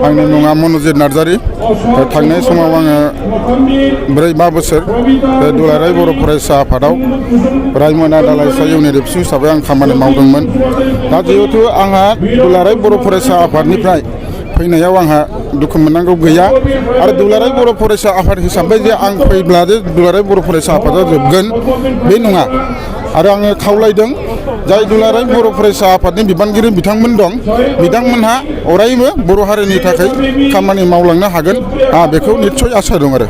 आंनि मुङा मनजित नार्जारि थांनाय समाव आङो 4-5 बोसोर दुलाराय बर' फरायसा आफादाव रायमना दालाइसा इउनिट एबसु हिसाबै आं खामानि मावदोंमोन दा जिहेतु आंहा दुलाराय बर' फरायसा आफादनिफ्राय फैनायाव आंहा दुखु मोननांगौ गैया आरो दुलाराय बर' फरायसा आफाद हिसाबै जे आं फैब्ला जे दुलाराय बर' फरायसा आफादा जोबगोन बे नङा आरो आङो खावलायदों जाय दुलाराय बर' फरायसा आफादनि बिबानगिरि बिथांमोन दं बिथांमोनहा अरायबो बर' हारिनि थाखाय खामानि मावलांनो हागोन आंहा बेखौ निस्सय आसा दं आरो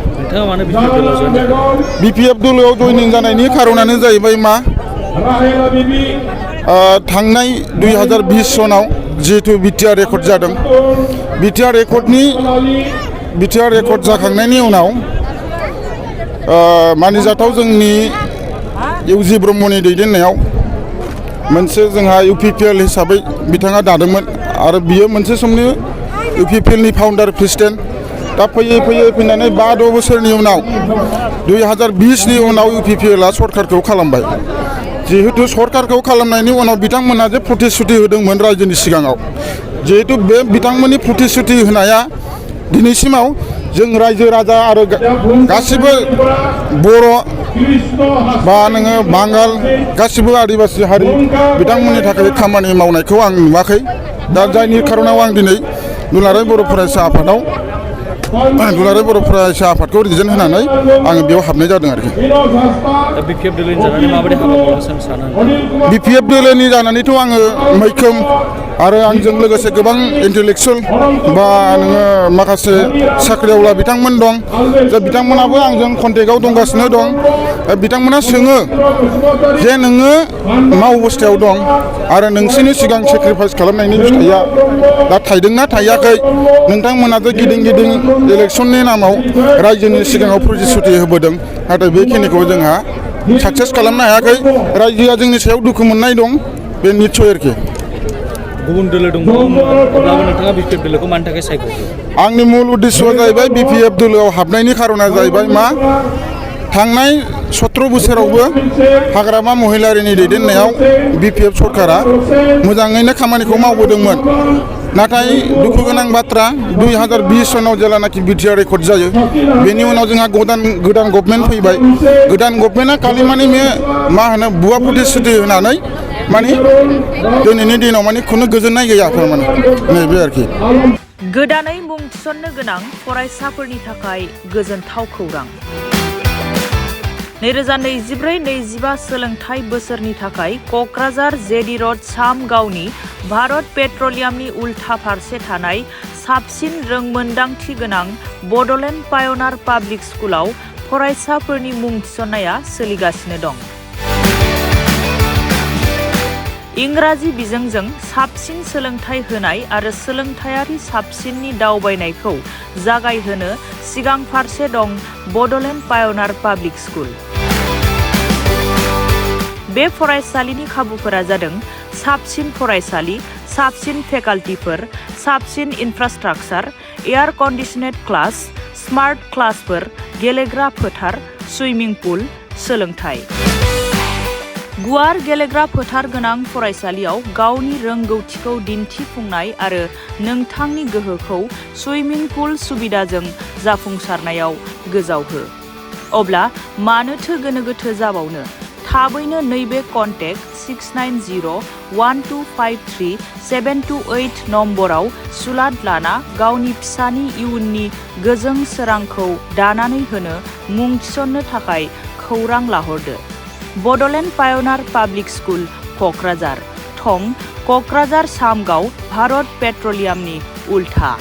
बिपिएफ दलाव जयनिं जानायनि खारनानो जाहैबाय मा थांनाय 2020 सनाव जिहेतु बिटिआर रेकर्ड जादों बिटिआर रेकर्ड जाखांनायनि उनाव मानिजाथाव जोंनि इउजि ब्रह्मनि दैदेननायाव मोनसे जोंहा इउपिपिएल हिसाबै बिथाङा दादोंमोन आरो बियो मोनसे समनि इउपिपिएलनि फाउन्डार प्रेसिडेन्ट दा फैनानै 5-6 बोसोरनि उनाव 2020 नि उनाव इउपिपिएलआ सरकारखौ खालामबाय जिहेतु सरकारखौ खालामनायनि उनाव बिथांमोनहा जे प्रतिश्रुति होदोंमोन रायजोनि सिगाङाव जिहेतु बे बिथांमोननि प्रतिश्रुति होनाया दिनैसिमाव जों रायजो राजा आरो गासिबो बर' बा नोङो बांगाल गासिबो आदिबासि हारि बिथांमोननि थाखाय खामानि मावनायखौ आं नुवाखै दा जायनि खारनाव आं दिनै दुलाराय बर' फरायसा आफादाव दुलाराय बर' फरायसा आफादखौ रिजेन होनानै आङो बेयाव हाबनाय जादों आरोखि बिपिएफ दोलोनि जानानैथ' आङो मैखोम आरो आंजों लोगोसे गोबां इन्टेलेक्सुवेल बा नोङो माखासे साख्रिआवला बिथांमोन दं जे बिथांमोनाबो आंजों कन्टेक्टआव दंगासिनो दं बिथांमोना सोङो जे नोङो मा अबस्थायाव दं आरो नोंसोरनि सिगां सेक्रिफाइस खालामनायनि फिथाइया दा थाइदोंना थायाखै नोंथांमोना जे गिदिं इलेक्सननि नामाव रायजोनि सिगाङाव प्रतिश्रुति होबोदों नाथाय बेखिनिखौ जोंहा साक्सेस खालामनो हायाखै रायजोआ जोंनि सायाव दुखु मोननाय दं बे निस्सय आरोखि गुबुन दोलो दङ अब्लाबो नोंथाङा बिपिएफ दोलोखौ मानि थाखाय सायख'खो आंनि मुल उद्देश्यआ जाहैबाय बिपिएफ दोलोआव हाबनायनि खारना जाहैबाय मा थांनाय 17 बोसोरावबो हाग्रामा महिलारिनि दैदेननायाव बिपिएफ सरकारा मोजाङैनो खामानिखौ मावबोदोंमोन नाथाय दुखु गोनां बाथ्रा 2020 सनाव जेलानाखि बिटिआर रेकर्ड जायो बेनि उनाव जोंहा गोदान गभर्नमेन्ट फैबाय गोदान गभर्नमेन्टआ खालि माने मा होनो भुवा प्रतिश्रुति होनानै माने दिनैनि दिनाव माने खुनु गोजोननाय गैया थारमाने नैबे आरोखि गोदानै मुं थिसननो गोनां फरायसाफोरनि थाखाय गोजोनथाव खौरां 2024-25 सोलोंथाइ बोसोरनि थाखाय क'क्राझार जेडि र'ड सामगावनि भारत पेट्रलियामनि उल्था फारसे थानाय साबसिन रोंमोन्दांथि गोनां बड'लेण्ड पाय'नार पाब्लिक स्कुलाव फरायसाफोरनि मुं थिसननाया सोलिगासिनो दं। इंराजि बिजोंजों साबसिन सोलोंथाइ होनाय आरो सोलोंथायारि साबसिननि दावबायनायखौ जागायहोनो सिगां फारसे दं बड'लेण्ड पाय'नार पाब्लिक स्कुल। बे फरायसालिनि खाबुफोरा जादों साबसिन फरायसालि, साबसिन फेकाल्टिफोर, साबसिन इनफ्रास्ट्राक्चार, एयार कन्डिशनेड क्लास, स्मार्ट क्लासफोर, गेलेग्रा फोथार, सुइमिं पुल, सोलोंथाइ। गुवार गेलेग्रा फोथार गोनां फरायसालियाव गावनि रोंगौथिखौ दिन्थिफुंनाय आरो नोंथांनि गोहोखौ सुइमिं पुल सुबिदाजों जाफुंसारनायाव गोजावहो। अब्ला मानोथो गोनो गोथो जाबावनो थाबैनो नैबे कन्टेक्ट 6901253728 नम्बराव सुलाद लाना गावनि फिसानि इयुननि गोजों सोरांखौ दानानै होनो मुं थिसननो थाखाय खौरां लाहरदो। बड'लेण्ड पाय'नार पाब्लिक स्कुल क'क्राझार थं क'क्राझार सामगाव भारत पेट्रलियामनि उल्था।